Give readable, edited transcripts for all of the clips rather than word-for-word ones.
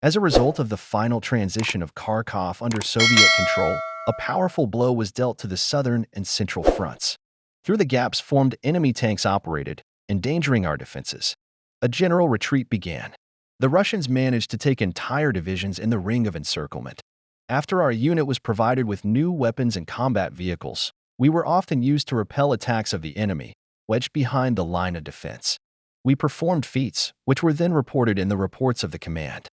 As a result of the final transition of Kharkov under Soviet control, a powerful blow was dealt to the southern and central fronts. Through the gaps formed, enemy tanks operated, endangering our defenses. A general retreat began. The Russians managed to take entire divisions in the ring of encirclement. After our unit was provided with new weapons and combat vehicles, we were often used to repel attacks of the enemy, wedged behind the line of defense. We performed feats, which were then reported in the reports of the command.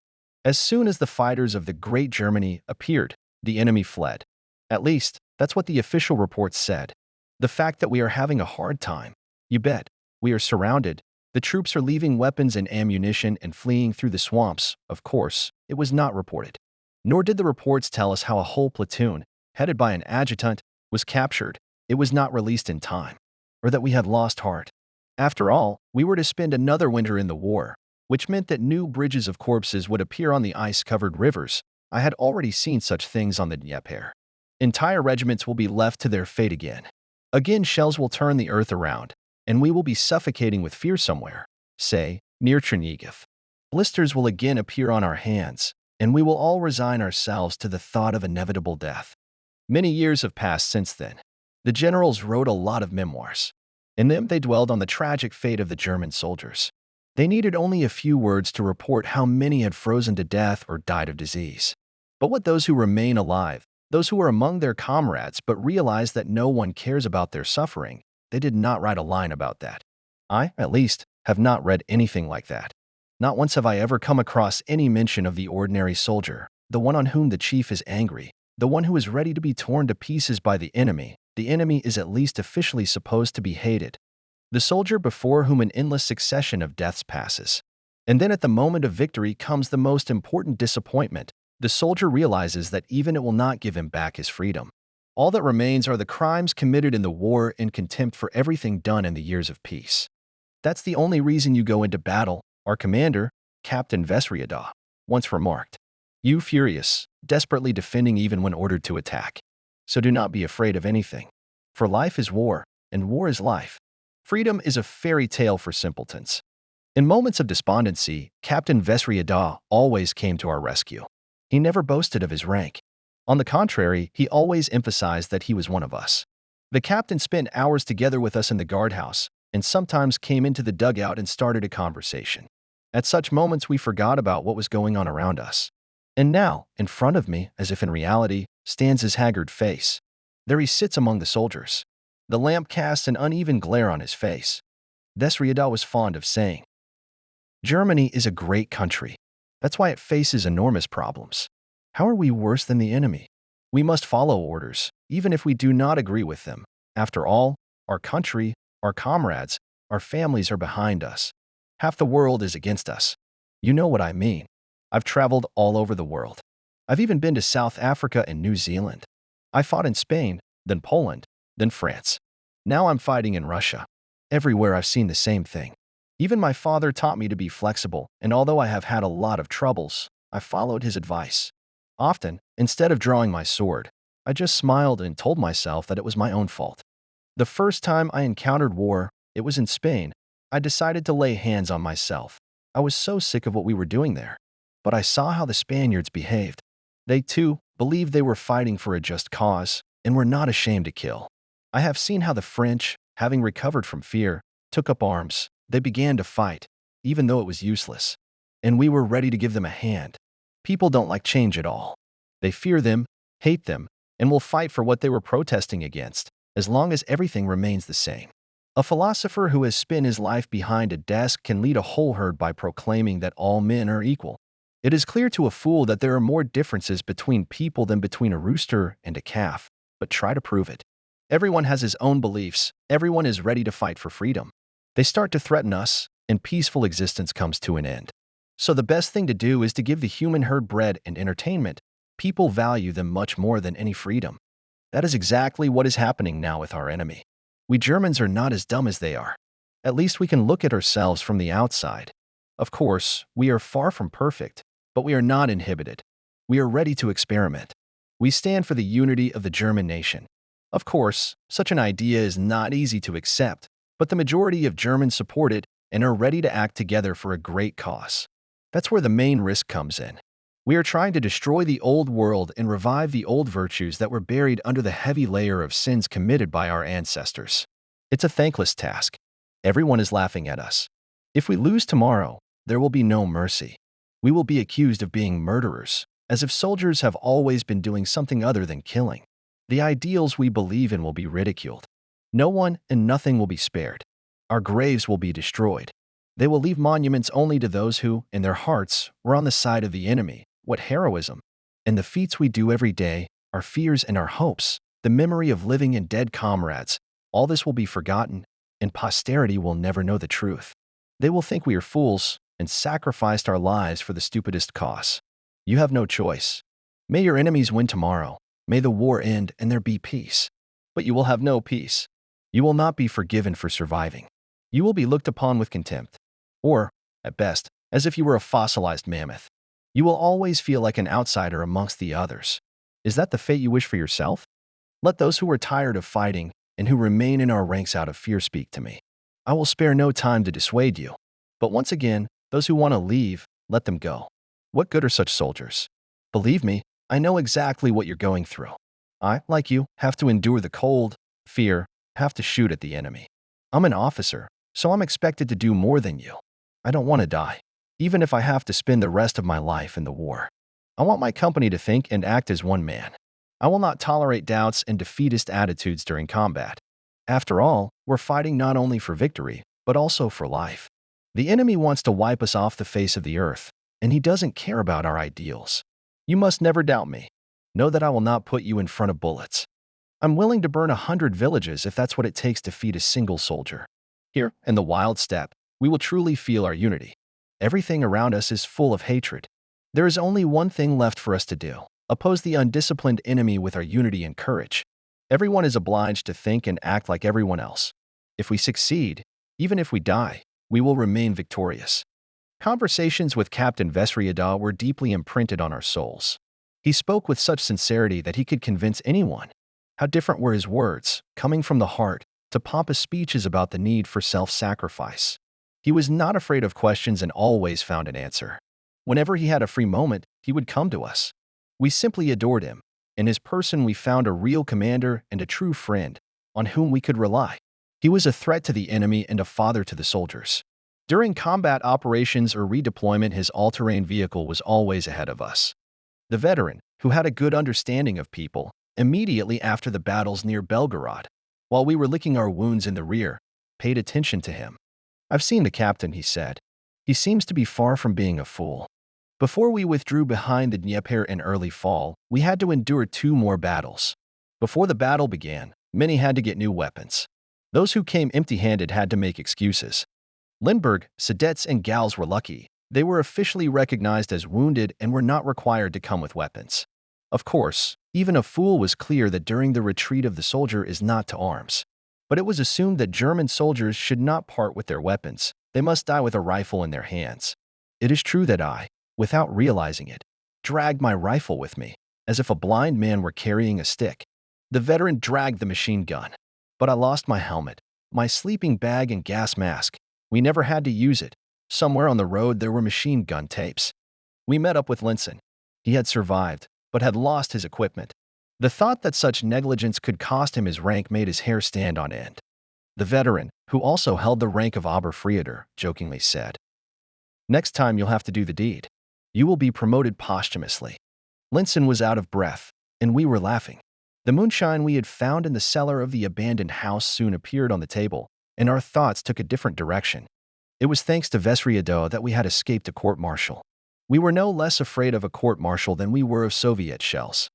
As soon as the fighters of the Great Germany appeared, the enemy fled. At least, that's what the official reports said. The fact that we are having a hard time. You bet. We are surrounded. The troops are leaving weapons and ammunition and fleeing through the swamps. Of course, it was not reported. Nor did the reports tell us how a whole platoon, headed by an adjutant, was captured. It was not released in time. Or that we had lost heart. After all, we were to spend another winter in the war, which meant that new bridges of corpses would appear on the ice-covered rivers. I had already seen such things on the Dnieper. Entire regiments will be left to their fate again. Again, shells will turn the earth around, and we will be suffocating with fear somewhere, say, near Chernihiv. Blisters will again appear on our hands, and we will all resign ourselves to the thought of inevitable death. Many years have passed since then. The generals wrote a lot of memoirs. In them, they dwelled on the tragic fate of the German soldiers. They needed only a few words to report how many had frozen to death or died of disease. But what those who remain alive, those who are among their comrades but realize that no one cares about their suffering, they did not write a line about that. I, at least, have not read anything like that. Not once have I ever come across any mention of the ordinary soldier, the one on whom the chief is angry, the one who is ready to be torn to pieces by the enemy. The enemy is at least officially supposed to be hated. The soldier before whom an endless succession of deaths passes. And then at the moment of victory comes the most important disappointment. The soldier realizes that even it will not give him back his freedom. All that remains are the crimes committed in the war and contempt for everything done in the years of peace. That's the only reason you go into battle, our commander, Captain Vesryada, once remarked. You furious, desperately defending even when ordered to attack. So do not be afraid of anything. For life is war, and war is life. Freedom is a fairy tale for simpletons. In moments of despondency, Captain Vesryada always came to our rescue. He never boasted of his rank. On the contrary, he always emphasized that he was one of us. The captain spent hours together with us in the guardhouse, and sometimes came into the dugout and started a conversation. At such moments, we forgot about what was going on around us. And now, in front of me, as if in reality, stands his haggard face. There he sits among the soldiers. The lamp casts an uneven glare on his face. Vesryada was fond of saying, Germany is a great country. That's why it faces enormous problems. How are we worse than the enemy? We must follow orders, even if we do not agree with them. After all, our country, our comrades, our families are behind us. Half the world is against us. You know what I mean. I've traveled all over the world. I've even been to South Africa and New Zealand. I fought in Spain, then Poland, then France. Now I'm fighting in Russia. Everywhere I've seen the same thing. Even my father taught me to be flexible, and although I have had a lot of troubles, I followed his advice. Often, instead of drawing my sword, I just smiled and told myself that it was my own fault. The first time I encountered war, it was in Spain. I decided to lay hands on myself. I was so sick of what we were doing there. But I saw how the Spaniards behaved. They, too, believed they were fighting for a just cause, and were not ashamed to kill. I have seen how the French, having recovered from fear, took up arms. They began to fight, even though it was useless. And we were ready to give them a hand. People don't like change at all. They fear them, hate them, and will fight for what they were protesting against, as long as everything remains the same. A philosopher who has spent his life behind a desk can lead a whole herd by proclaiming that all men are equal. It is clear to a fool that there are more differences between people than between a rooster and a calf, but try to prove it. Everyone has his own beliefs. Everyone is ready to fight for freedom. They start to threaten us, and peaceful existence comes to an end. So the best thing to do is to give the human herd bread and entertainment. People value them much more than any freedom. That is exactly what is happening now with our enemy. We Germans are not as dumb as they are. At least we can look at ourselves from the outside. Of course, we are far from perfect, but we are not inhibited. We are ready to experiment. We stand for the unity of the German nation. Of course, such an idea is not easy to accept, but the majority of Germans support it and are ready to act together for a great cause. That's where the main risk comes in. We are trying to destroy the old world and revive the old virtues that were buried under the heavy layer of sins committed by our ancestors. It's a thankless task. Everyone is laughing at us. If we lose tomorrow, there will be no mercy. We will be accused of being murderers, as if soldiers have always been doing something other than killing. The ideals we believe in will be ridiculed. No one and nothing will be spared. Our graves will be destroyed. They will leave monuments only to those who, in their hearts, were on the side of the enemy. What heroism! And the feats we do every day, our fears and our hopes, the memory of living and dead comrades, all this will be forgotten, and posterity will never know the truth. They will think we are fools and sacrificed our lives for the stupidest cause. You have no choice. May your enemies win tomorrow. May the war end and there be peace. But you will have no peace. You will not be forgiven for surviving. You will be looked upon with contempt, or, at best, as if you were a fossilized mammoth. You will always feel like an outsider amongst the others. Is that the fate you wish for yourself? Let those who are tired of fighting and who remain in our ranks out of fear speak to me. I will spare no time to dissuade you. But once again, those who want to leave, let them go. What good are such soldiers? Believe me, I know exactly what you're going through. I, like you, have to endure the cold, fear, have to shoot at the enemy. I'm an officer, so I'm expected to do more than you. I don't want to die, even if I have to spend the rest of my life in the war. I want my company to think and act as one man. I will not tolerate doubts and defeatist attitudes during combat. After all, we're fighting not only for victory, but also for life. The enemy wants to wipe us off the face of the earth, and he doesn't care about our ideals. You must never doubt me. Know that I will not put you in front of bullets. I'm willing to burn 100 villages if that's what it takes to defeat a single soldier. Here, in the wild steppe, we will truly feel our unity. Everything around us is full of hatred. There is only one thing left for us to do: oppose the undisciplined enemy with our unity and courage. Everyone is obliged to think and act like everyone else. If we succeed, even if we die, we will remain victorious. Conversations with Captain Vesriada were deeply imprinted on our souls. He spoke with such sincerity that he could convince anyone. How different were his words, coming from the heart, to pompous speeches about the need for self-sacrifice. He was not afraid of questions and always found an answer. Whenever he had a free moment, he would come to us. We simply adored him. In his person we found a real commander and a true friend, on whom we could rely. He was a threat to the enemy and a father to the soldiers. During combat operations or redeployment, his all-terrain vehicle was always ahead of us. The veteran, who had a good understanding of people, immediately after the battles near Belgorod, while we were licking our wounds in the rear, paid attention to him. "I've seen the captain," he said. "He seems to be far from being a fool." Before we withdrew behind the Dnieper in early fall, we had to endure 2 more battles. Before the battle began, many had to get new weapons. Those who came empty-handed had to make excuses. Lindbergh, Cadets, and Gals were lucky. They were officially recognized as wounded and were not required to come with weapons. Of course, even a fool was clear that during the retreat of the soldier is not to arms. But it was assumed that German soldiers should not part with their weapons. They must die with a rifle in their hands. It is true that I, without realizing it, dragged my rifle with me, as if a blind man were carrying a stick. The veteran dragged the machine gun. But I lost my helmet, my sleeping bag, and gas mask. We never had to use it. Somewhere on the road there were machine gun tapes. We met up with Linson. He had survived, but had lost his equipment. The thought that such negligence could cost him his rank made his hair stand on end. The veteran, who also held the rank of Oberfrieder, jokingly said, "Next time you'll have to do the deed. You will be promoted posthumously." Linson was out of breath, and we were laughing. The moonshine we had found in the cellar of the abandoned house soon appeared on the table, and our thoughts took a different direction. It was thanks to Vesriado that we had escaped a court-martial. We were no less afraid of a court-martial than we were of Soviet shells.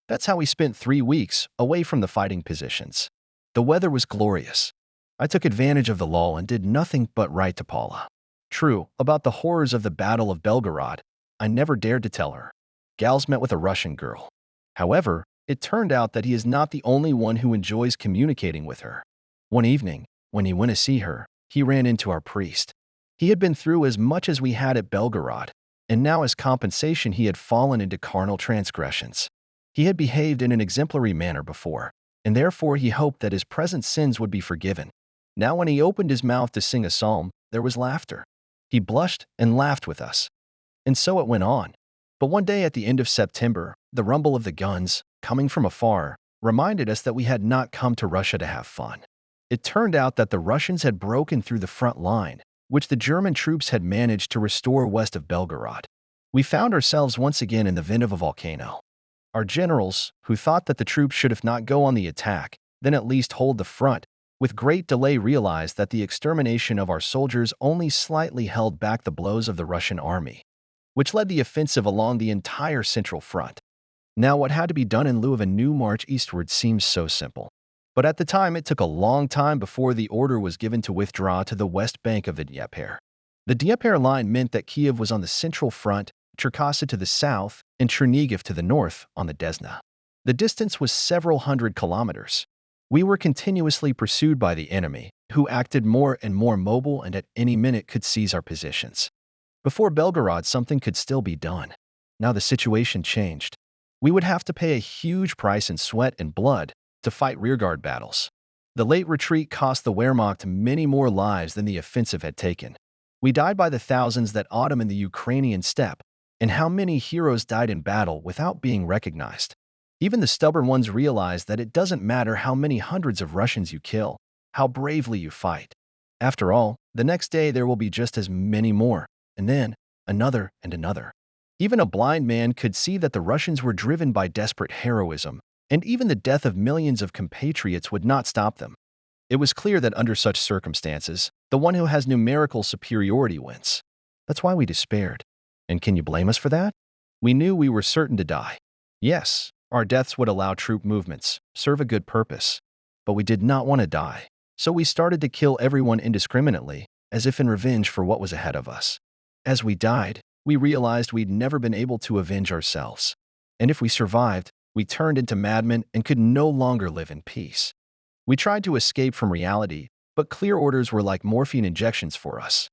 That's how we spent 3 weeks, away from the fighting positions. The weather was glorious. I took advantage of the lull and did nothing but write to Paula. True, about the horrors of the Battle of Belgorod, I never dared to tell her. Gals met with a Russian girl. However, it turned out that he is not the only one who enjoys communicating with her. One evening, when he went to see her, he ran into our priest. He had been through as much as we had at Belgorod, and now as compensation he had fallen into carnal transgressions. He had behaved in an exemplary manner before, and therefore he hoped that his present sins would be forgiven. Now when he opened his mouth to sing a psalm, there was laughter. He blushed and laughed with us. And so it went on. But one day at the end of September, the rumble of the guns, coming from afar, reminded us that we had not come to Russia to have fun. It turned out that the Russians had broken through the front line, which the German troops had managed to restore west of Belgorod. We found ourselves once again in the vent of a volcano. Our generals, who thought that the troops should if not go on the attack, then at least hold the front, with great delay realized that the extermination of our soldiers only slightly held back the blows of the Russian army, which led the offensive along the entire central front. Now what had to be done in lieu of a new march eastward seems so simple. But at the time it took a long time before the order was given to withdraw to the west bank of the Dnieper. The Dnieper line meant that Kiev was on the central front, Cherkasy to the south, and Chernigiv to the north on the Desna. The distance was several hundred kilometers. We were continuously pursued by the enemy, who acted more and more mobile and at any minute could seize our positions. Before Belgorod, something could still be done. Now the situation changed. We would have to pay a huge price in sweat and blood to fight rearguard battles. The late retreat cost the Wehrmacht many more lives than the offensive had taken. We died by the thousands that autumn in the Ukrainian steppe, and how many heroes died in battle without being recognized. Even the stubborn ones realized that it doesn't matter how many hundreds of Russians you kill, how bravely you fight. After all, the next day there will be just as many more, and then another and another. Even a blind man could see that the Russians were driven by desperate heroism, and even the death of millions of compatriots would not stop them. It was clear that under such circumstances, the one who has numerical superiority wins. That's why we despaired. And can you blame us for that? We knew we were certain to die. Yes, our deaths would allow troop movements, serve a good purpose. But we did not want to die, so we started to kill everyone indiscriminately, as if in revenge for what was ahead of us. As we died, we realized we'd never been able to avenge ourselves. And if we survived, we turned into madmen and could no longer live in peace. We tried to escape from reality, but clear orders were like morphine injections for us.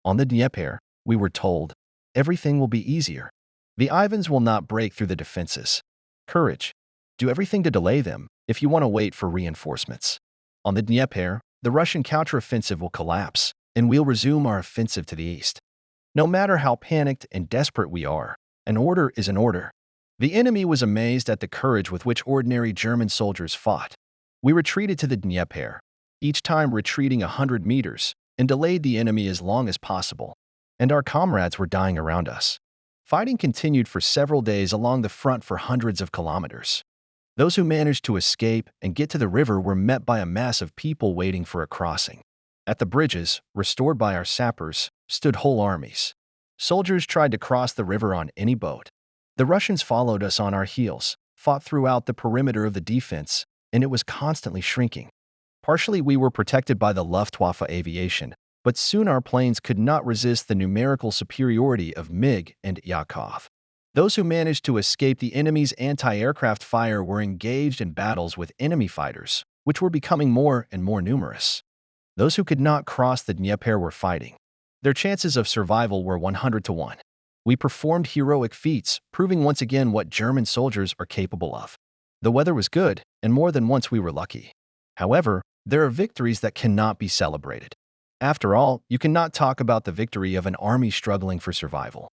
On the Dnieper, we were told, everything will be easier. The Ivans will not break through the defenses. Courage. Do everything to delay them if you want to wait for reinforcements. On the Dnieper, the Russian counteroffensive will collapse, and we'll resume our offensive to the east. No matter how panicked and desperate we are, an order is an order. The enemy was amazed at the courage with which ordinary German soldiers fought. We retreated to the Dnieper, each time retreating 100 meters, and delayed the enemy as long as possible. And our comrades were dying around us. Fighting continued for several days along the front for hundreds of kilometers. Those who managed to escape and get to the river were met by a mass of people waiting for a crossing. At the bridges, restored by our sappers, stood whole armies. Soldiers tried to cross the river on any boat. The Russians followed us on our heels, fought throughout the perimeter of the defense, and it was constantly shrinking. Partially we were protected by the Luftwaffe aviation, but soon our planes could not resist the numerical superiority of MiG and Yakov. Those who managed to escape the enemy's anti-aircraft fire were engaged in battles with enemy fighters, which were becoming more and more numerous. Those who could not cross the Dnieper were fighting. Their chances of survival were 100 to 1. We performed heroic feats, proving once again what German soldiers are capable of. The weather was good, and more than once we were lucky. However, there are victories that cannot be celebrated. After all, you cannot talk about the victory of an army struggling for survival.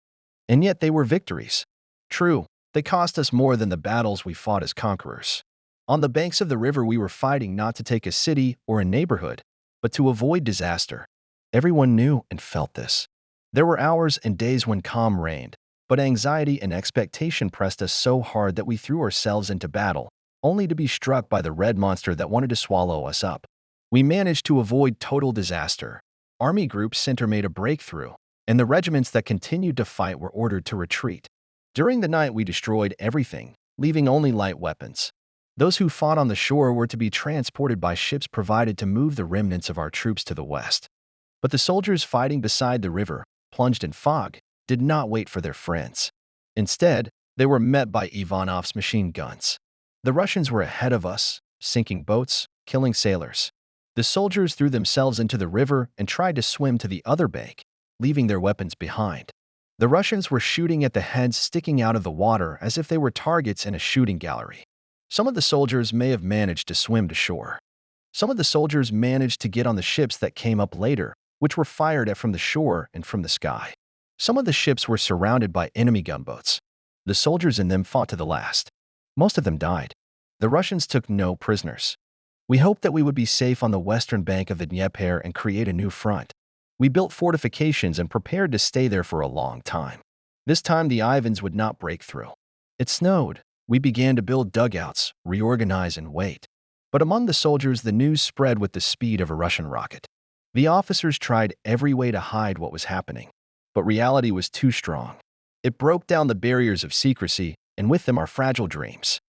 And yet they were victories. True, they cost us more than the battles we fought as conquerors. On the banks of the river we were fighting not to take a city or a neighborhood, but to avoid disaster. Everyone knew and felt this. There were hours and days when calm reigned, but anxiety and expectation pressed us so hard that we threw ourselves into battle, only to be struck by the red monster that wanted to swallow us up. We managed to avoid total disaster. Army Group Center made a breakthrough, and the regiments that continued to fight were ordered to retreat. During the night we destroyed everything, leaving only light weapons. Those who fought on the shore were to be transported by ships provided to move the remnants of our troops to the west. But the soldiers fighting beside the river, plunged in fog, did not wait for their friends. Instead, they were met by Ivanov's machine guns. The Russians were ahead of us, sinking boats, killing sailors. The soldiers threw themselves into the river and tried to swim to the other bank, leaving their weapons behind. The Russians were shooting at the heads sticking out of the water as if they were targets in a shooting gallery. Some of the soldiers may have managed to swim to shore. Some of the soldiers managed to get on the ships that came up later, which were fired at from the shore and from the sky. Some of the ships were surrounded by enemy gunboats. The soldiers in them fought to the last. Most of them died. The Russians took no prisoners. We hoped that we would be safe on the western bank of the Dnieper and create a new front. We built fortifications and prepared to stay there for a long time. This time the Ivans would not break through. It snowed. We began to build dugouts, reorganize, and wait. But among the soldiers, the news spread with the speed of a Russian rocket. The officers tried every way to hide what was happening, but reality was too strong. It broke down the barriers of secrecy, and with them our fragile dreams.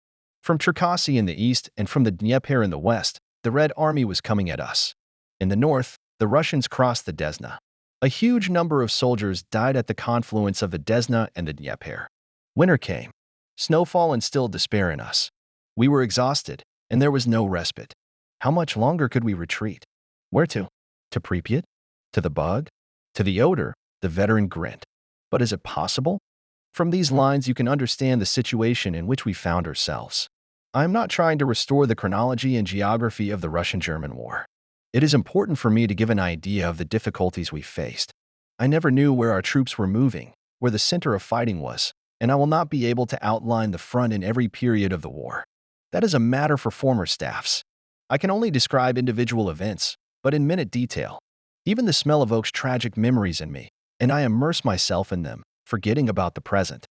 From Cherkasy in the east and from the Dnieper in the west, the Red Army was coming at us. In the north, the Russians crossed the Desna. A huge number of soldiers died at the confluence of the Desna and the Dnieper. Winter came. Snowfall instilled despair in us. We were exhausted, and there was no respite. How much longer could we retreat? Where to? To Pripyat? To the Bug? To the Oder? The veteran grinned. But is it possible? From these lines you can understand the situation in which we found ourselves. I am not trying to restore the chronology and geography of the Russian-German War. It is important for me to give an idea of the difficulties we faced. I never knew where our troops were moving, where the center of fighting was, and I will not be able to outline the front in every period of the war. That is a matter for former staffs. I can only describe individual events, but in minute detail. Even the smell evokes tragic memories in me, and I immerse myself in them, forgetting about the present.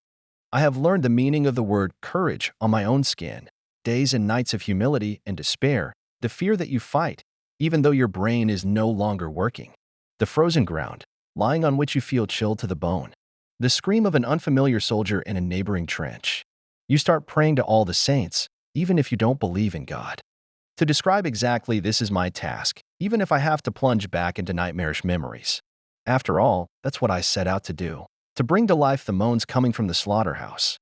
I have learned the meaning of the word courage on my own skin. Days and nights of humility and despair, the fear that you fight, even though your brain is no longer working. The frozen ground, lying on which you feel chilled to the bone. The scream of an unfamiliar soldier in a neighboring trench. You start praying to all the saints, even if you don't believe in God. To describe exactly this is my task, even if I have to plunge back into nightmarish memories. After all, that's what I set out to do, to bring to life the moans coming from the slaughterhouse.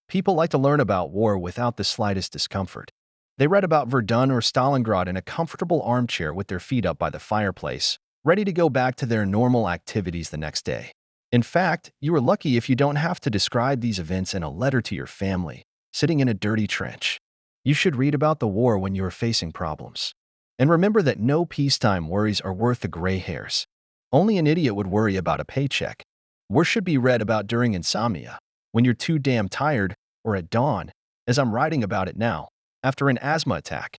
People like to learn about war without the slightest discomfort. They read about Verdun or Stalingrad in a comfortable armchair with their feet up by the fireplace, ready to go back to their normal activities the next day. In fact, you are lucky if you don't have to describe these events in a letter to your family, sitting in a dirty trench. You should read about the war when you are facing problems. And remember that no peacetime worries are worth the gray hairs. Only an idiot would worry about a paycheck. War should be read about during insomnia, when you're too damn tired, or at dawn, as I'm writing about it now, after an asthma attack.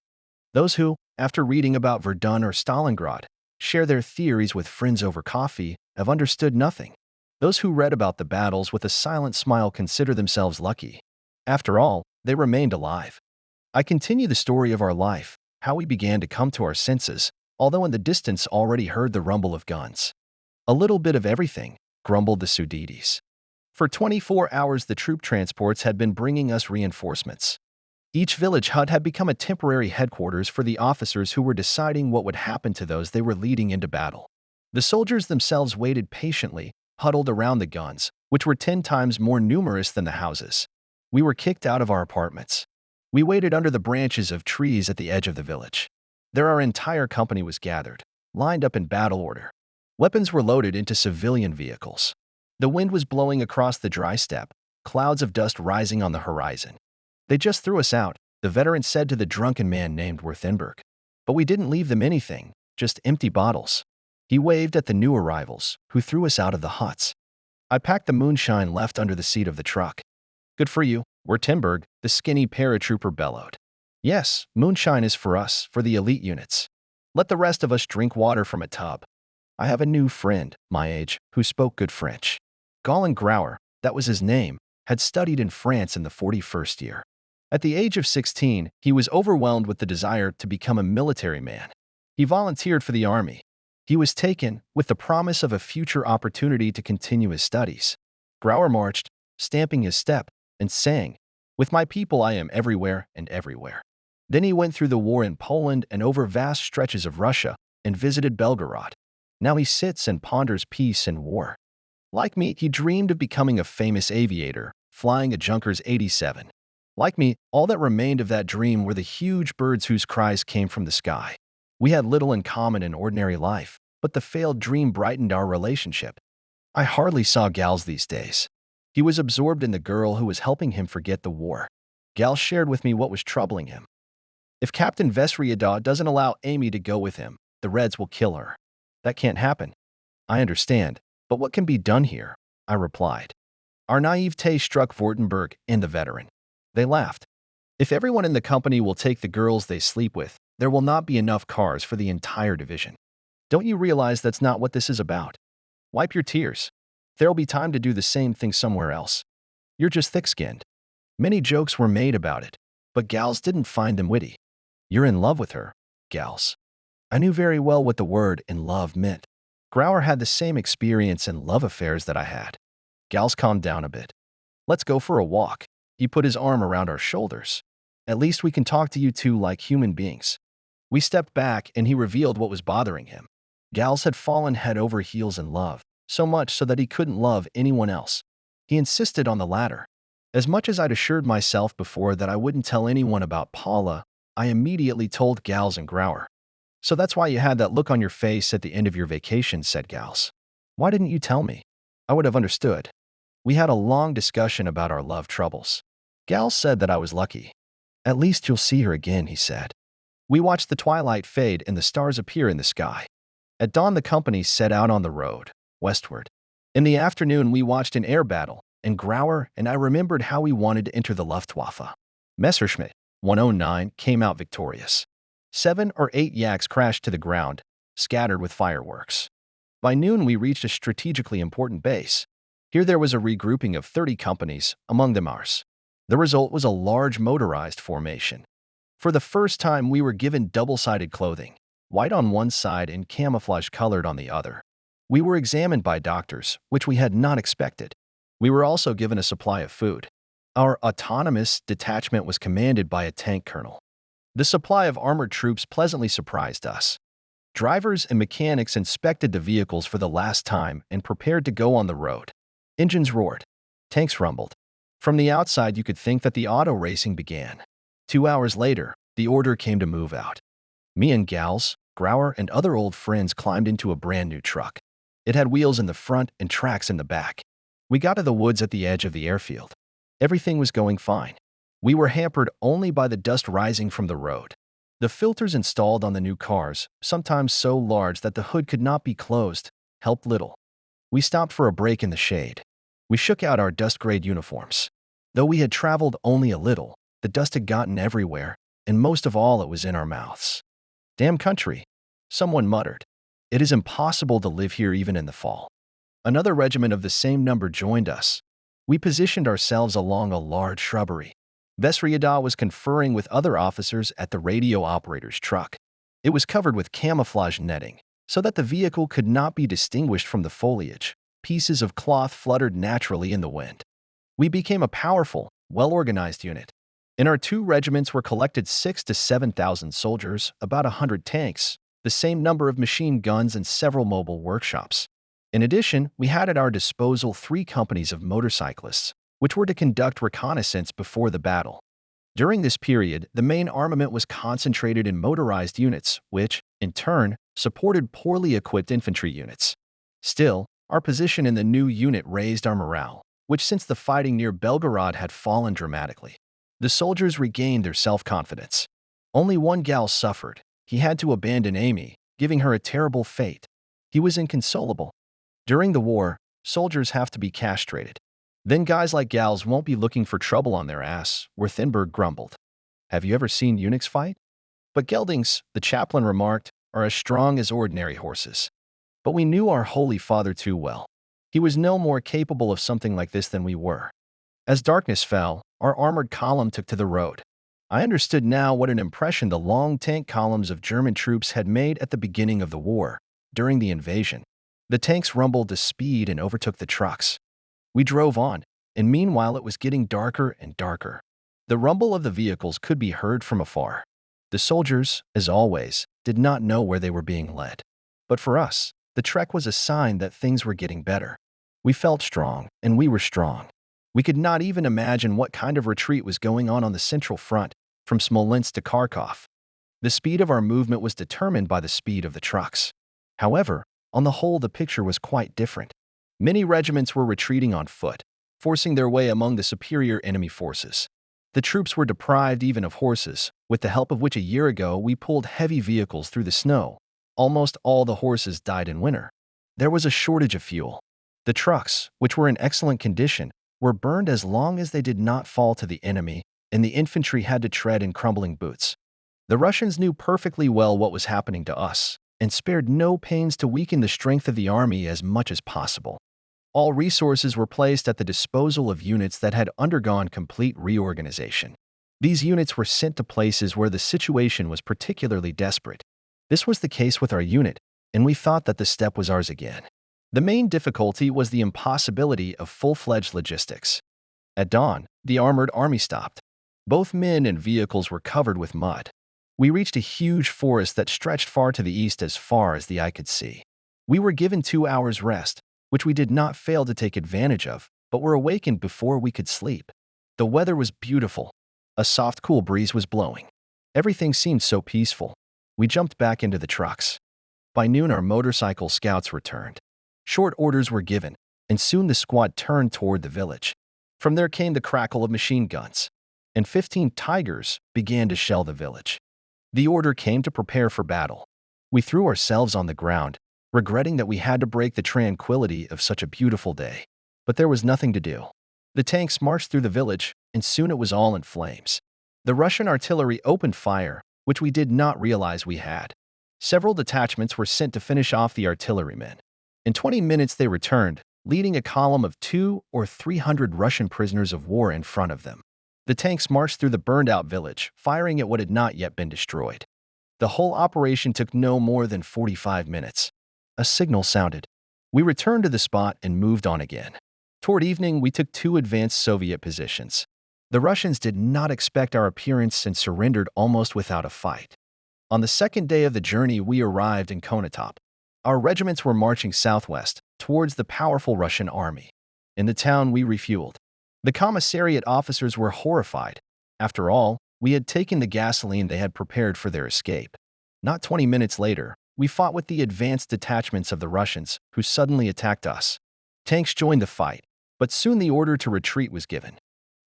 Those who, after reading about Verdun or Stalingrad, share their theories with friends over coffee, have understood nothing. Those who read about the battles with a silent smile consider themselves lucky. After all, they remained alive. I continue the story of our life, how we began to come to our senses, although in the distance already heard the rumble of guns. A little bit of everything, grumbled the Sudettis. For 24 hours the troop transports had been bringing us reinforcements. Each village hut had become a temporary headquarters for the officers who were deciding what would happen to those they were leading into battle. The soldiers themselves waited patiently, huddled around the guns, which were 10 times more numerous than the houses. We were kicked out of our apartments. We waited under the branches of trees at the edge of the village. There our entire company was gathered, lined up in battle order. Weapons were loaded into civilian vehicles. The wind was blowing across the dry steppe, clouds of dust rising on the horizon. They just threw us out, the veteran said to the drunken man named Württemberg. But we didn't leave them anything, just empty bottles. He waved at the new arrivals, who threw us out of the huts. I packed the moonshine left under the seat of the truck. Good for you, Württemberg, the skinny paratrooper bellowed. Yes, moonshine is for us, for the elite units. Let the rest of us drink water from a tub. I have a new friend, my age, who spoke good French. Colin Grauer, that was his name, had studied in France in the 41st year. At the age of 16, he was overwhelmed with the desire to become a military man. He volunteered for the army. He was taken, with the promise of a future opportunity to continue his studies. Grauer marched, stamping his step, and sang, "With my people I am everywhere and everywhere." Then he went through the war in Poland and over vast stretches of Russia, and visited Belgorod. Now he sits and ponders peace and war. Like me, he dreamed of becoming a famous aviator, flying a Junkers 87. Like me, all that remained of that dream were the huge birds whose cries came from the sky. We had little in common in ordinary life, but the failed dream brightened our relationship. I hardly saw Gals these days. He was absorbed in the girl who was helping him forget the war. Gal shared with me what was troubling him. If Captain Vesriada doesn't allow Amy to go with him, the Reds will kill her. That can't happen. I understand, but what can be done here? I replied. Our naivete struck Vortenberg and the veteran. They laughed. If everyone in the company will take the girls they sleep with, there will not be enough cars for the entire division. Don't you realize that's not what this is about? Wipe your tears. There'll be time to do the same thing somewhere else. You're just thick-skinned. Many jokes were made about it, but gals didn't find them witty. You're in love with her, gals. I knew very well what the word in love meant. Grauer had the same experience in love affairs that I had. Gals calmed down a bit. Let's go for a walk. He put his arm around our shoulders. At least we can talk to you two like human beings. We stepped back and he revealed what was bothering him. Gals had fallen head over heels in love, so much so that he couldn't love anyone else. He insisted on the latter. As much as I'd assured myself before that I wouldn't tell anyone about Paula, I immediately told Gals and Grauer. So that's why you had that look on your face at the end of your vacation, said Gals. Why didn't you tell me? I would have understood. We had a long discussion about our love troubles. Gals said that I was lucky. At least you'll see her again, he said. We watched the twilight fade and the stars appear in the sky. At dawn, the company set out on the road, westward. In the afternoon, we watched an air battle, and Grauer and I remembered how we wanted to enter the Luftwaffe. Messerschmitt 109 came out victorious. 7 or 8 yaks crashed to the ground, scattered with fireworks. By noon, we reached a strategically important base. Here there was a regrouping of 30 companies, among them ours. The result was a large motorized formation. For the first time, we were given double-sided clothing, white on one side and camouflage-colored on the other. We were examined by doctors, which we had not expected. We were also given a supply of food. Our autonomous detachment was commanded by a tank colonel. The supply of armored troops pleasantly surprised us. Drivers and mechanics inspected the vehicles for the last time and prepared to go on the road. Engines roared. Tanks rumbled. From the outside, you could think that the auto racing began. 2 hours later, the order came to move out. Me and Gals, Grauer, and other old friends climbed into a brand new truck. It had wheels in the front and tracks in the back. We got to the woods at the edge of the airfield. Everything was going fine. We were hampered only by the dust rising from the road. The filters installed on the new cars, sometimes so large that the hood could not be closed, helped little. We stopped for a break in the shade. We shook out our dust-grayed uniforms. Though we had traveled only a little, the dust had gotten everywhere, and most of all it was in our mouths. Damn country, someone muttered. It is impossible to live here even in the fall. Another regiment of the same number joined us. We positioned ourselves along a large shrubbery. Vesriada was conferring with other officers at the radio operator's truck. It was covered with camouflage netting, so that the vehicle could not be distinguished from the foliage. Pieces of cloth fluttered naturally in the wind. We became a powerful, well-organized unit. In our 2 regiments were collected 6,000 to 7,000 soldiers, about 100 tanks, the same number of machine guns, and several mobile workshops. In addition, we had at our disposal 3 companies of motorcyclists, which were to conduct reconnaissance before the battle. During this period, the main armament was concentrated in motorized units, which, in turn, supported poorly equipped infantry units. Still, our position in the new unit raised our morale, which since the fighting near Belgorod had fallen dramatically. The soldiers regained their self-confidence. Only one gal suffered. He had to abandon Amy, giving her a terrible fate. He was inconsolable. During the war, soldiers have to be castrated. Then guys like gals won't be looking for trouble on their ass, Werthenberg grumbled. Have you ever seen eunuchs fight? But geldings, the chaplain remarked, are as strong as ordinary horses. But we knew our Holy Father too well. He was no more capable of something like this than we were. As darkness fell, our armored column took to the road. I understood now what an impression the long tank columns of German troops had made at the beginning of the war, during the invasion. The tanks rumbled to speed and overtook the trucks. We drove on, and meanwhile it was getting darker and darker. The rumble of the vehicles could be heard from afar. The soldiers, as always, did not know where they were being led. But for us, the trek was a sign that things were getting better. We felt strong, and we were strong. We could not even imagine what kind of retreat was going on the Central Front, from Smolensk to Kharkov. The speed of our movement was determined by the speed of the trucks. However, on the whole, the picture was quite different. Many regiments were retreating on foot, forcing their way among the superior enemy forces. The troops were deprived even of horses, with the help of which a year ago we pulled heavy vehicles through the snow. Almost all the horses died in winter. There was a shortage of fuel. The trucks, which were in excellent condition, were burned as long as they did not fall to the enemy, and the infantry had to tread in crumbling boots. The Russians knew perfectly well what was happening to us, and spared no pains to weaken the strength of the army as much as possible. All resources were placed at the disposal of units that had undergone complete reorganization. These units were sent to places where the situation was particularly desperate. This was the case with our unit, and we thought that the step was ours again. The main difficulty was the impossibility of full-fledged logistics. At dawn, the armored army stopped. Both men and vehicles were covered with mud. We reached a huge forest that stretched far to the east as far as the eye could see. We were given 2 hours rest, which we did not fail to take advantage of, but were awakened before we could sleep. The weather was beautiful. A soft, cool breeze was blowing. Everything seemed so peaceful. We jumped back into the trucks. By noon, our motorcycle scouts returned. Short orders were given, and soon the squad turned toward the village. From there came the crackle of machine guns, and 15 Tigers began to shell the village. The order came to prepare for battle. We threw ourselves on the ground, regretting that we had to break the tranquility of such a beautiful day. But there was nothing to do. The tanks marched through the village, and soon it was all in flames. The Russian artillery opened fire, which we did not realize we had. Several detachments were sent to finish off the artillerymen. In 20 minutes they returned, leading a column of 200 or 300 Russian prisoners of war in front of them. The tanks marched through the burned-out village, firing at what had not yet been destroyed. The whole operation took no more than 45 minutes. A signal sounded. We returned to the spot and moved on again. Toward evening, we took 2 advanced Soviet positions. The Russians did not expect our appearance and surrendered almost without a fight. On the second day of the journey, we arrived in Konotop. Our regiments were marching southwest, towards the powerful Russian army. In the town, we refueled. The commissariat officers were horrified. After all, we had taken the gasoline they had prepared for their escape. Not 20 minutes later, we fought with the advanced detachments of the Russians, who suddenly attacked us. Tanks joined the fight, but soon the order to retreat was given.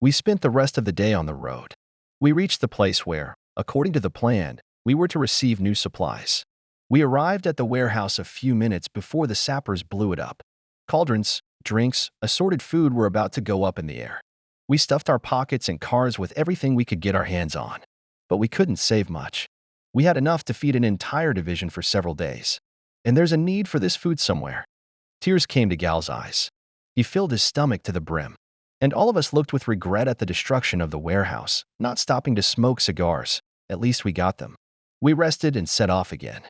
We spent the rest of the day on the road. We reached the place where, according to the plan, we were to receive new supplies. We arrived at the warehouse a few minutes before the sappers blew it up. Cauldrons, drinks, assorted food were about to go up in the air. We stuffed our pockets and cars with everything we could get our hands on. But we couldn't save much. We had enough to feed an entire division for several days. And there's a need for this food somewhere. Tears came to Gal's eyes. He filled his stomach to the brim. And all of us looked with regret at the destruction of the warehouse, not stopping to smoke cigars. At least we got them. We rested and set off again.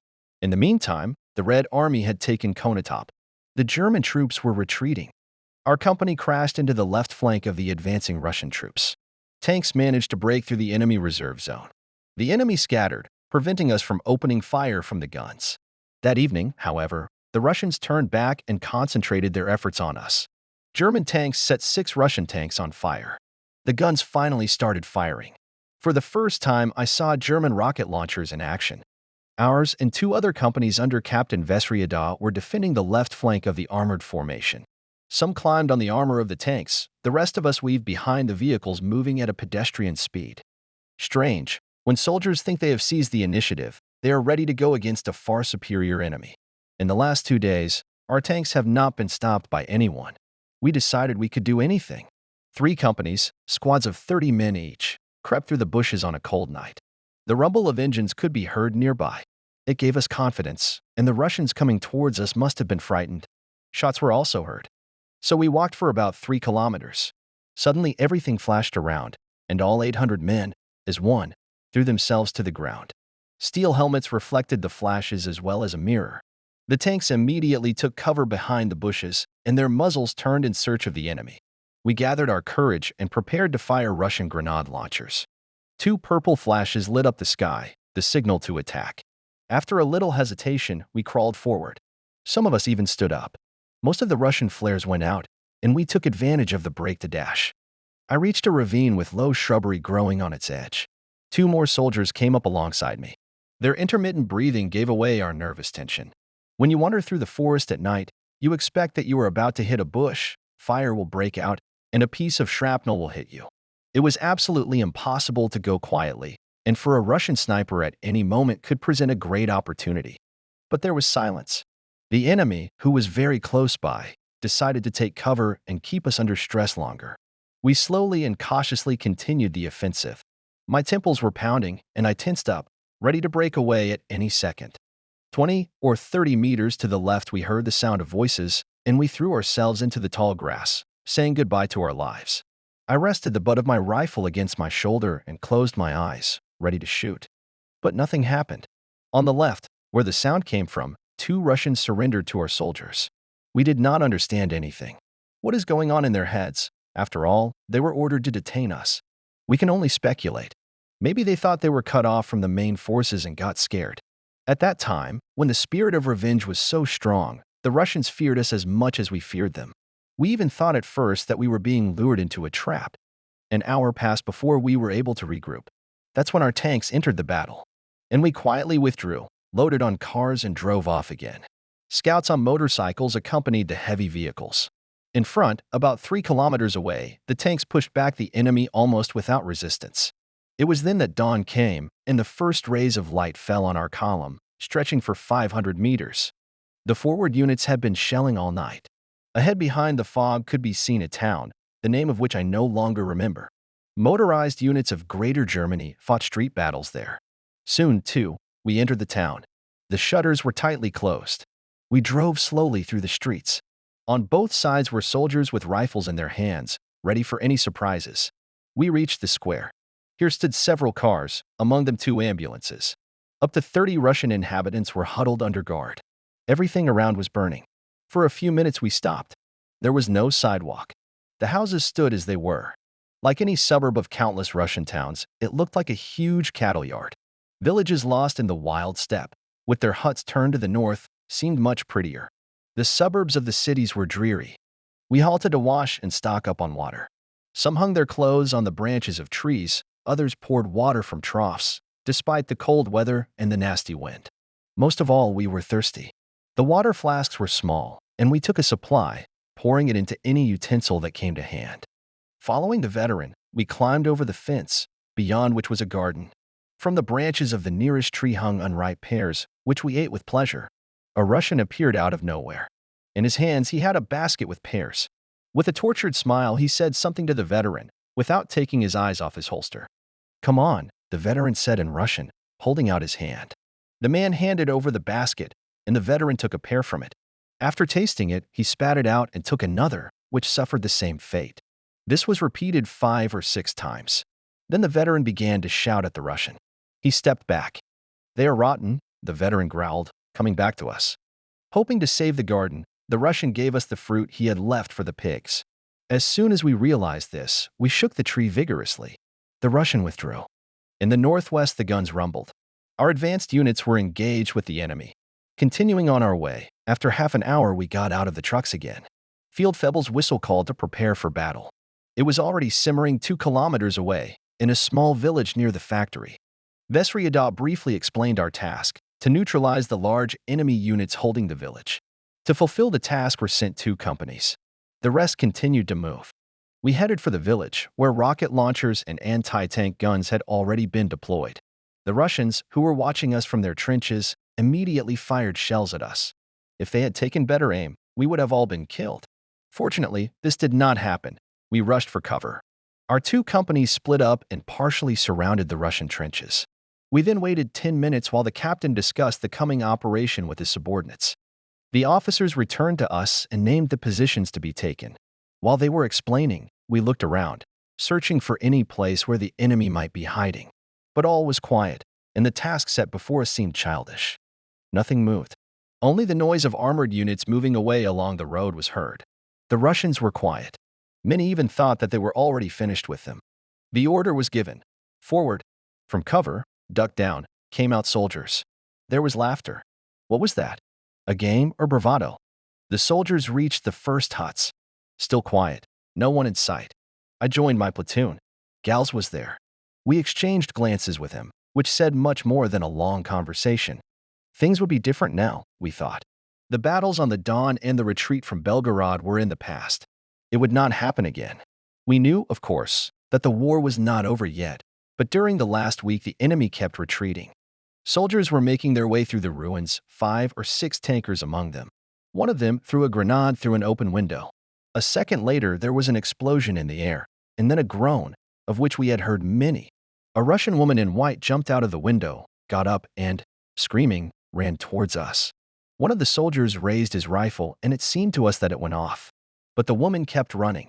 In the meantime, the Red Army had taken Konotop. The German troops were retreating. Our company crashed into the left flank of the advancing Russian troops. Tanks managed to break through the enemy reserve zone. The enemy scattered, preventing us from opening fire from the guns. That evening, however, the Russians turned back and concentrated their efforts on us. German tanks set 6 Russian tanks on fire. The guns finally started firing. For the first time, I saw German rocket launchers in action. Ours and 2 other companies under Captain Vesriada were defending the left flank of the armored formation. Some climbed on the armor of the tanks. The rest of us weaved behind the vehicles moving at a pedestrian speed. Strange, when soldiers think they have seized the initiative, they are ready to go against a far superior enemy. In the last 2 days, our tanks have not been stopped by anyone. We decided we could do anything. 3 companies, squads of 30 men each, crept through the bushes on a cold night. The rumble of engines could be heard nearby. It gave us confidence, and the Russians coming towards us must have been frightened. Shots were also heard. So we walked for about 3 kilometers. Suddenly everything flashed around, and all 800 men, as one, threw themselves to the ground. Steel helmets reflected the flashes as well as a mirror. The tanks immediately took cover behind the bushes, and their muzzles turned in search of the enemy. We gathered our courage and prepared to fire Russian grenade launchers. 2 purple flashes lit up the sky, the signal to attack. After a little hesitation, we crawled forward. Some of us even stood up. Most of the Russian flares went out, and we took advantage of the break to dash. I reached a ravine with low shrubbery growing on its edge. 2 more soldiers came up alongside me. Their intermittent breathing gave away our nervous tension. When you wander through the forest at night, you expect that you are about to hit a bush, fire will break out, and a piece of shrapnel will hit you. It was absolutely impossible to go quietly, and for a Russian sniper at any moment could present a great opportunity. But there was silence. The enemy, who was very close by, decided to take cover and keep us under stress longer. We slowly and cautiously continued the offensive. My temples were pounding, and I tensed up, ready to break away at any second. 20 or 30 meters to the left, we heard the sound of voices, and we threw ourselves into the tall grass, saying goodbye to our lives. I rested the butt of my rifle against my shoulder and closed my eyes, ready to shoot. But nothing happened. On the left, where the sound came from, 2 Russians surrendered to our soldiers. We did not understand anything. What is going on in their heads? After all, they were ordered to detain us. We can only speculate. Maybe they thought they were cut off from the main forces and got scared. At that time, when the spirit of revenge was so strong, the Russians feared us as much as we feared them. We even thought at first that we were being lured into a trap. An hour passed before we were able to regroup. That's when our tanks entered the battle. And we quietly withdrew, loaded on cars, and drove off again. Scouts on motorcycles accompanied the heavy vehicles. In front, about 3 kilometers away, the tanks pushed back the enemy almost without resistance. It was then that dawn came, and the first rays of light fell on our column, stretching for 500 meters. The forward units had been shelling all night. Ahead behind the fog could be seen a town, the name of which I no longer remember. Motorized units of Greater Germany fought street battles there. Soon, too, we entered the town. The shutters were tightly closed. We drove slowly through the streets. On both sides were soldiers with rifles in their hands, ready for any surprises. We reached the square. Here stood several cars, among them 2 ambulances. Up to 30 Russian inhabitants were huddled under guard. Everything around was burning. For a few minutes we stopped. There was no sidewalk. The houses stood as they were. Like any suburb of countless Russian towns, it looked like a huge cattle yard. Villages lost in the wild steppe, with their huts turned to the north, seemed much prettier. The suburbs of the cities were dreary. We halted to wash and stock up on water. Some hung their clothes on the branches of trees, others poured water from troughs, despite the cold weather and the nasty wind. Most of all, we were thirsty. The water flasks were small, and we took a supply, pouring it into any utensil that came to hand. Following the veteran, we climbed over the fence, beyond which was a garden. From the branches of the nearest tree hung unripe pears, which we ate with pleasure. A Russian appeared out of nowhere. In his hands he had a basket with pears. With a tortured smile, he said something to the veteran, without taking his eyes off his holster. "Come on," the veteran said in Russian, holding out his hand. The man handed over the basket, and the veteran took a pear from it. After tasting it, he spat it out and took another, which suffered the same fate. This was repeated 5 or 6 times. Then the veteran began to shout at the Russian. He stepped back. "They are rotten," the veteran growled, coming back to us. Hoping to save the garden, the Russian gave us the fruit he had left for the pigs. As soon as we realized this, we shook the tree vigorously. The Russian withdrew. In the northwest, the guns rumbled. Our advanced units were engaged with the enemy. Continuing on our way, after half an hour we got out of the trucks again. Feldfebel's whistle called to prepare for battle. It was already simmering 2 kilometers away, in a small village near the factory. Vesryadat briefly explained our task, to neutralize the large enemy units holding the village. To fulfill the task were sent 2 companies. The rest continued to move. We headed for the village, where rocket launchers and anti-tank guns had already been deployed. The Russians, who were watching us from their trenches, immediately fired shells at us. If they had taken better aim, we would have all been killed. Fortunately, this did not happen. We rushed for cover. Our 2 companies split up and partially surrounded the Russian trenches. We then waited 10 minutes while the captain discussed the coming operation with his subordinates. The officers returned to us and named the positions to be taken. While they were explaining, we looked around, searching for any place where the enemy might be hiding. But all was quiet, and the task set before us seemed childish. Nothing moved. Only the noise of armored units moving away along the road was heard. The Russians were quiet. Many even thought that they were already finished with them. The order was given. Forward. From cover, duck down, came out soldiers. There was laughter. What was that? A game or bravado? The soldiers reached the first huts. Still quiet. No one in sight. I joined my platoon. Gals was there. We exchanged glances with him, which said much more than a long conversation. Things would be different now, we thought. The battles on the Don and the retreat from Belgorod were in the past. It would not happen again. We knew, of course, that the war was not over yet, but during the last week the enemy kept retreating. Soldiers were making their way through the ruins, 5 or 6 tankers among them. One of them threw a grenade through an open window. A second later, there was an explosion in the air, and then a groan, of which we had heard many. A Russian woman in white jumped out of the window, got up, and, screaming, ran towards us. One of the soldiers raised his rifle, and it seemed to us that it went off. But the woman kept running.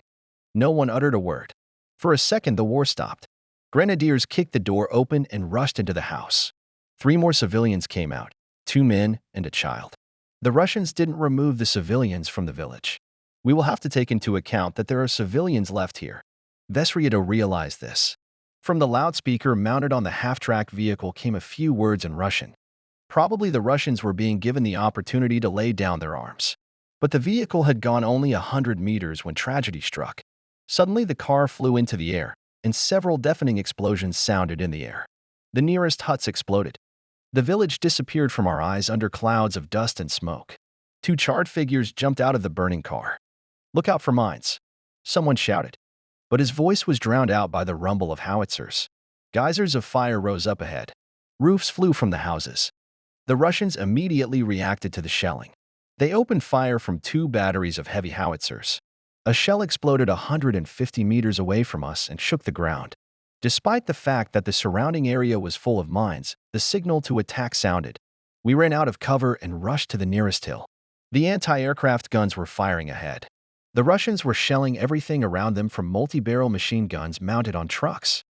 No one uttered a word. For a second, the war stopped. Grenadiers kicked the door open and rushed into the house. 3 more civilians came out, 2 men and a child. The Russians didn't remove the civilians from the village. We will have to take into account that there are civilians left here. Vesrieto realized this. From the loudspeaker mounted on the half-track vehicle came a few words in Russian. Probably the Russians were being given the opportunity to lay down their arms. But the vehicle had gone only 100 meters when tragedy struck. Suddenly the car flew into the air, and several deafening explosions sounded in the air. The nearest huts exploded. The village disappeared from our eyes under clouds of dust and smoke. 2 charred figures jumped out of the burning car. "Look out for mines," someone shouted. But his voice was drowned out by the rumble of howitzers. Geysers of fire rose up ahead. Roofs flew from the houses. The Russians immediately reacted to the shelling. They opened fire from 2 batteries of heavy howitzers. A shell exploded 150 meters away from us and shook the ground. Despite the fact that the surrounding area was full of mines, the signal to attack sounded. We ran out of cover and rushed to the nearest hill. The anti-aircraft guns were firing ahead. The Russians were shelling everything around them from multi-barrel machine guns mounted on trucks.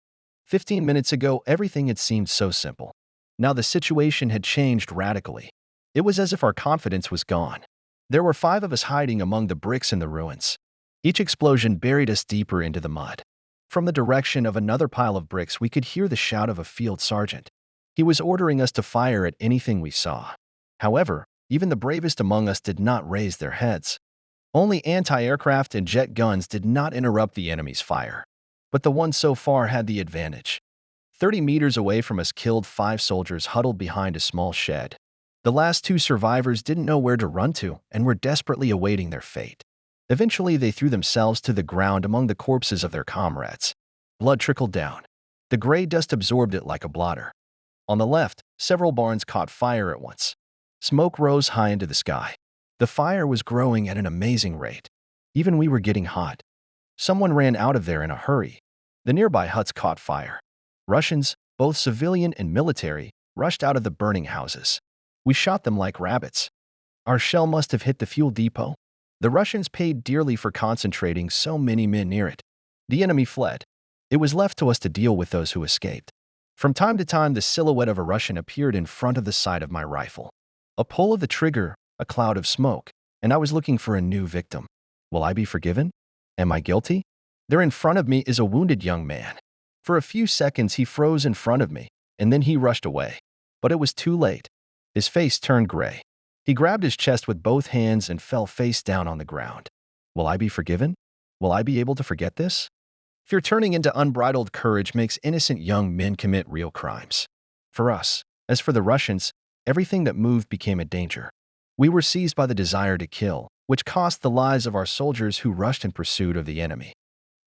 15 minutes ago, everything had seemed so simple. Now the situation had changed radically. It was as if our confidence was gone. There were 5 of us hiding among the bricks in the ruins. Each explosion buried us deeper into the mud. From the direction of another pile of bricks, we could hear the shout of a field sergeant. He was ordering us to fire at anything we saw. However, even the bravest among us did not raise their heads. Only anti-aircraft and jet guns did not interrupt the enemy's fire. But the one so far had the advantage. 30 meters away from us killed 5 soldiers huddled behind a small shed. The last 2 survivors didn't know where to run to and were desperately awaiting their fate. Eventually, they threw themselves to the ground among the corpses of their comrades. Blood trickled down. The gray dust absorbed it like a blotter. On the left, several barns caught fire at once. Smoke rose high into the sky. The fire was growing at an amazing rate. Even we were getting hot. Someone ran out of there in a hurry. The nearby huts caught fire. Russians, both civilian and military, rushed out of the burning houses. We shot them like rabbits. Our shell must have hit the fuel depot. The Russians paid dearly for concentrating so many men near it. The enemy fled. It was left to us to deal with those who escaped. From time to time, the silhouette of a Russian appeared in front of the sight of my rifle. A pull of the trigger, a cloud of smoke, and I was looking for a new victim. Will I be forgiven? Am I guilty? There in front of me is a wounded young man. For a few seconds, he froze in front of me, and then he rushed away. But it was too late. His face turned gray. He grabbed his chest with both hands and fell face down on the ground. Will I be forgiven? Will I be able to forget this? Fear turning into unbridled courage makes innocent young men commit real crimes. For us, as for the Russians, everything that moved became a danger. We were seized by the desire to kill, which cost the lives of our soldiers who rushed in pursuit of the enemy.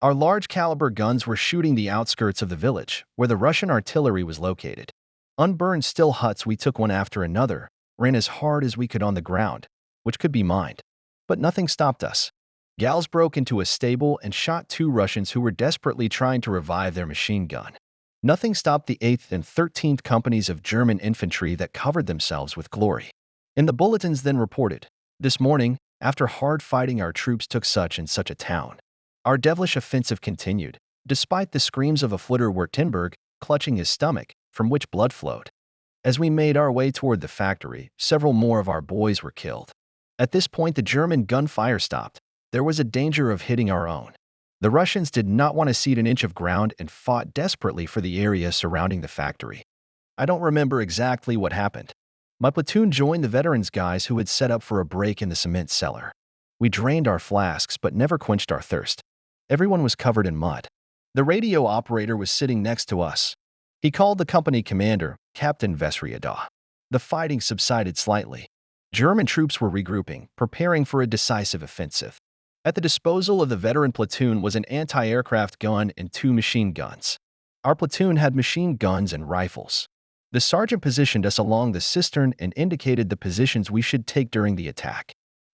Our large-caliber guns were shooting the outskirts of the village, where the Russian artillery was located. Unburned still huts, we took one after another, ran as hard as we could on the ground, which could be mined. But nothing stopped us. Gals broke into a stable and shot 2 Russians who were desperately trying to revive their machine gun. Nothing stopped the 8th and 13th companies of German infantry that covered themselves with glory. In the bulletins then reported, "This morning, after hard fighting, our troops took such and such a town." Our devilish offensive continued, despite the screams of a Flitterwurtenberg clutching his stomach, from which blood flowed. As we made our way toward the factory, several more of our boys were killed. At this point, the German gunfire stopped. There was a danger of hitting our own. The Russians did not want to cede an inch of ground and fought desperately for the area surrounding the factory. I don't remember exactly what happened. My platoon joined the veterans guys who had set up for a break in the cement cellar. We drained our flasks but never quenched our thirst. Everyone was covered in mud. The radio operator was sitting next to us. He called the company commander, Captain Vesrieto. The fighting subsided slightly. German troops were regrouping, preparing for a decisive offensive. At the disposal of the veteran platoon was an anti-aircraft gun and 2 machine guns. Our platoon had machine guns and rifles. The sergeant positioned us along the cistern and indicated the positions we should take during the attack.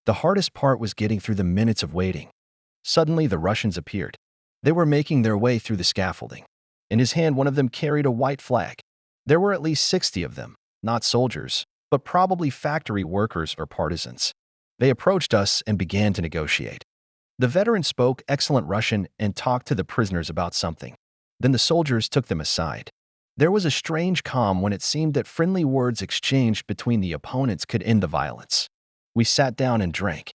The hardest part was getting through the minutes of waiting. Suddenly, the Russians appeared. They were making their way through the scaffolding. In his hand, one of them carried a white flag. There were at least 60 of them, not soldiers, but probably factory workers or partisans. They approached us and began to negotiate. The veteran spoke excellent Russian and talked to the prisoners about something. Then the soldiers took them aside. There was a strange calm when it seemed that friendly words exchanged between the opponents could end the violence. We sat down and drank.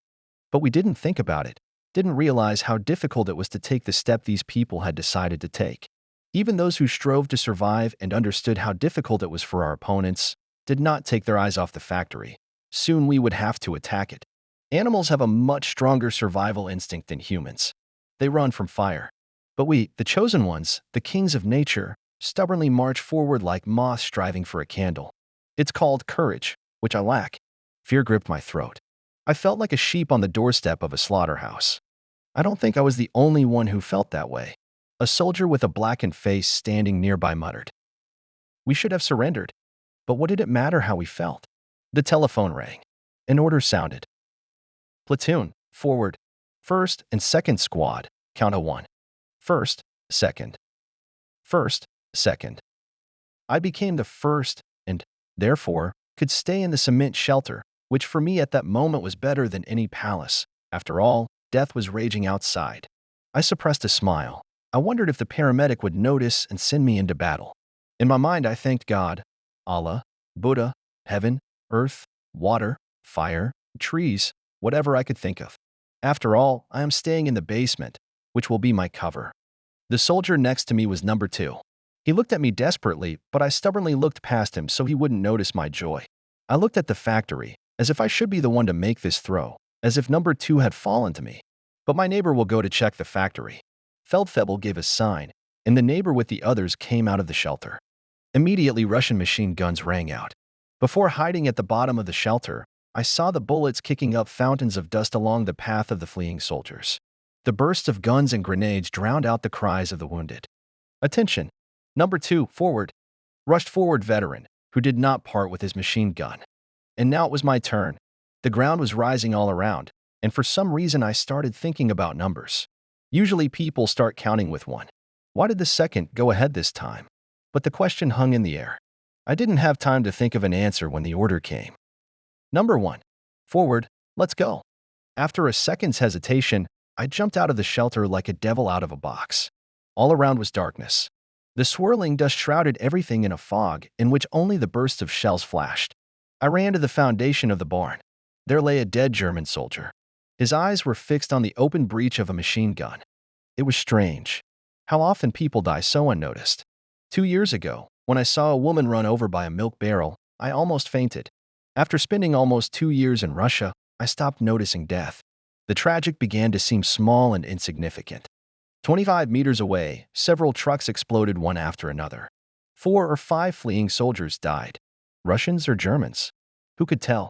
But we didn't think about it, didn't realize how difficult it was to take the step these people had decided to take. Even those who strove to survive and understood how difficult it was for our opponents did not take their eyes off the factory. Soon we would have to attack it. Animals have a much stronger survival instinct than humans. They run from fire. But we, the chosen ones, the kings of nature, stubbornly march forward like moths striving for a candle. It's called courage, which I lack. Fear gripped my throat. I felt like a sheep on the doorstep of a slaughterhouse. I don't think I was the only one who felt that way. A soldier with a blackened face standing nearby muttered. We should have surrendered. But what did it matter how we felt? The telephone rang. An order sounded. Platoon, forward. First and second squad, count a one. First, second. First, second. I became the first and, therefore, could stay in the cement shelter, which for me at that moment was better than any palace. After all, death was raging outside. I suppressed a smile. I wondered if the paramedic would notice and send me into battle. In my mind, I thanked God, Allah, Buddha, heaven, earth, water, fire, trees, whatever I could think of. After all, I am staying in the basement, which will be my cover. The soldier next to me was number 2. He looked at me desperately, but I stubbornly looked past him so he wouldn't notice my joy. I looked at the factory, as if I should be the one to make this throw, as if number 2 had fallen to me. But my neighbor will go to check the factory. Feldfebel gave a sign, and the neighbor with the others came out of the shelter. Immediately, Russian machine guns rang out. Before hiding at the bottom of the shelter, I saw the bullets kicking up fountains of dust along the path of the fleeing soldiers. The bursts of guns and grenades drowned out the cries of the wounded. Attention! Number 2, forward! Rushed forward veteran, who did not part with his machine gun. And now it was my turn. The ground was rising all around, and for some reason I started thinking about numbers. Usually people start counting with 1. Why did the second go ahead this time? But the question hung in the air. I didn't have time to think of an answer when the order came. Number 1. Forward, let's go. After a second's hesitation, I jumped out of the shelter like a devil out of a box. All around was darkness. The swirling dust shrouded everything in a fog in which only the bursts of shells flashed. I ran to the foundation of the barn. There lay a dead German soldier. His eyes were fixed on the open breech of a machine gun. It was strange. How often people die so unnoticed. 2 years ago, when I saw a woman run over by a milk barrel, I almost fainted. After spending almost 2 years in Russia, I stopped noticing death. The tragic began to seem small and insignificant. 25 meters away, several trucks exploded one after another. 4 or 5 fleeing soldiers died. Russians or Germans? Who could tell?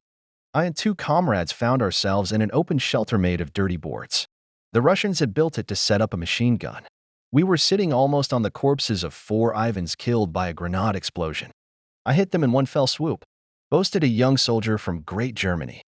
I and 2 comrades found ourselves in an open shelter made of dirty boards. The Russians had built it to set up a machine gun. We were sitting almost on the corpses of 4 Ivans killed by a grenade explosion. I hit them in one fell swoop, boasted a young soldier from Great Germany.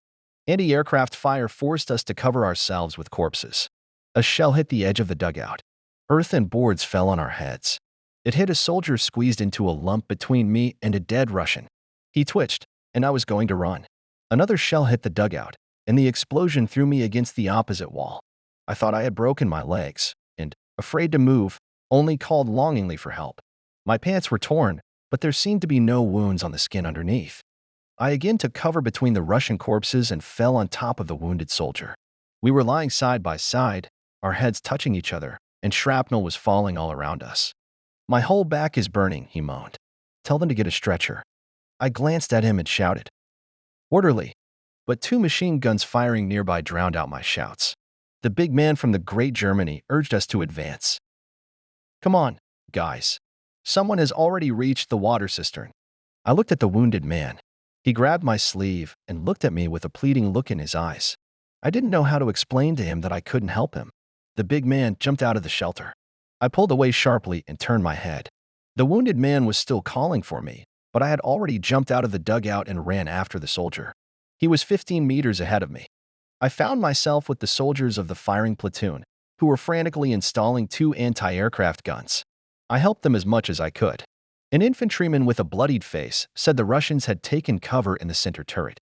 Anti-aircraft fire forced us to cover ourselves with corpses. A shell hit the edge of the dugout. Earth and boards fell on our heads. It hit a soldier squeezed into a lump between me and a dead Russian. He twitched, and I was going to run. Another shell hit the dugout, and the explosion threw me against the opposite wall. I thought I had broken my legs, and, afraid to move, only called longingly for help. My pants were torn, but there seemed to be no wounds on the skin underneath. I again took cover between the Russian corpses and fell on top of the wounded soldier. We were lying side by side, our heads touching each other, and shrapnel was falling all around us. My whole back is burning, he moaned. Tell them to get a stretcher. I glanced at him and shouted. Orderly. But 2 machine guns firing nearby drowned out my shouts. The big man from the Great Germany urged us to advance. Come on, guys. Someone has already reached the water cistern. I looked at the wounded man. He grabbed my sleeve and looked at me with a pleading look in his eyes. I didn't know how to explain to him that I couldn't help him. The big man jumped out of the shelter. I pulled away sharply and turned my head. The wounded man was still calling for me, but I had already jumped out of the dugout and ran after the soldier. He was 15 meters ahead of me. I found myself with the soldiers of the firing platoon, who were frantically installing two anti-aircraft guns. I helped them as much as I could. An infantryman with a bloodied face said the Russians had taken cover in the center turret.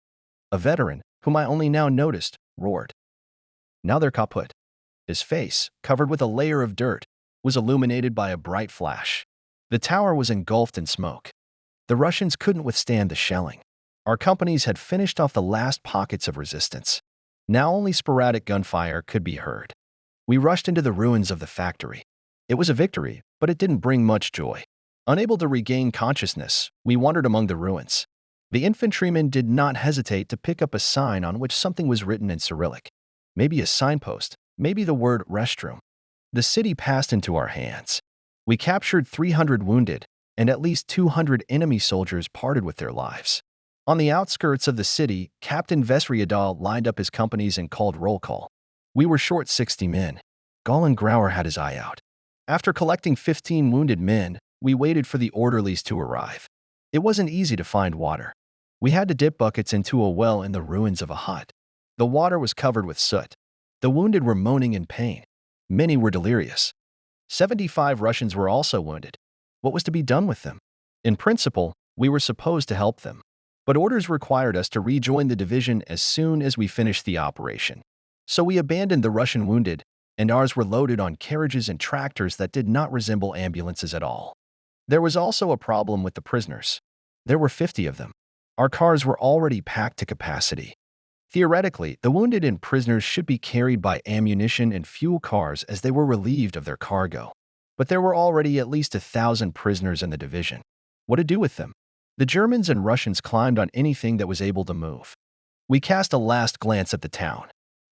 A veteran, whom I only now noticed, roared. Now they're kaput. His face, covered with a layer of dirt, was illuminated by a bright flash. The tower was engulfed in smoke. The Russians couldn't withstand the shelling. Our companies had finished off the last pockets of resistance. Now only sporadic gunfire could be heard. We rushed into the ruins of the factory. It was a victory, but it didn't bring much joy. Unable to regain consciousness, we wandered among the ruins. The infantryman did not hesitate to pick up a sign on which something was written in Cyrillic. Maybe a signpost, maybe the word restroom. The city passed into our hands. We captured 300 wounded, and at least 200 enemy soldiers parted with their lives. On the outskirts of the city, Captain Vesriadal lined up his companies and called roll call. We were short 60 men. Golan Grauer had his eye out. After collecting 15 wounded men, we waited for the orderlies to arrive. It wasn't easy to find water. We had to dip buckets into a well in the ruins of a hut. The water was covered with soot. The wounded were moaning in pain. Many were delirious. 75 Russians were also wounded. What was to be done with them? In principle, we were supposed to help them. But orders required us to rejoin the division as soon as we finished the operation. So we abandoned the Russian wounded, and ours were loaded on carriages and tractors that did not resemble ambulances at all. There was also a problem with the prisoners. There were 50 of them. Our cars were already packed to capacity. Theoretically, the wounded and prisoners should be carried by ammunition and fuel cars as they were relieved of their cargo. But there were already at least 1,000 prisoners in the division. What to do with them? The Germans and Russians climbed on anything that was able to move. We cast a last glance at the town.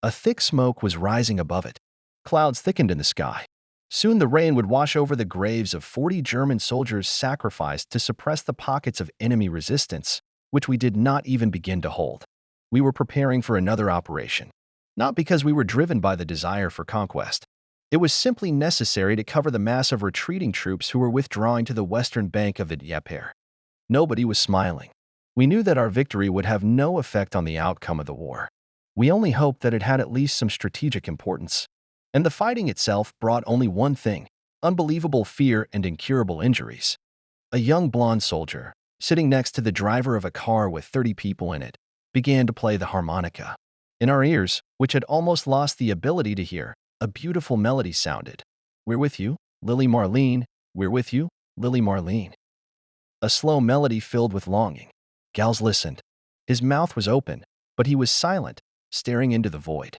A thick smoke was rising above it. Clouds thickened in the sky. Soon the rain would wash over the graves of 40 German soldiers sacrificed to suppress the pockets of enemy resistance, which we did not even begin to hold. We were preparing for another operation. Not because we were driven by the desire for conquest. It was simply necessary to cover the mass of retreating troops who were withdrawing to the western bank of the Dnieper. Nobody was smiling. We knew that our victory would have no effect on the outcome of the war. We only hoped that it had at least some strategic importance. And the fighting itself brought only one thing: unbelievable fear and incurable injuries. A young blonde soldier, sitting next to the driver of a car with 30 people in it, began to play the harmonica. In our ears, which had almost lost the ability to hear, a beautiful melody sounded. "We're with you, Lily Marlene. We're with you, Lily Marlene." A slow melody filled with longing. Gals listened. His mouth was open, but he was silent, staring into the void.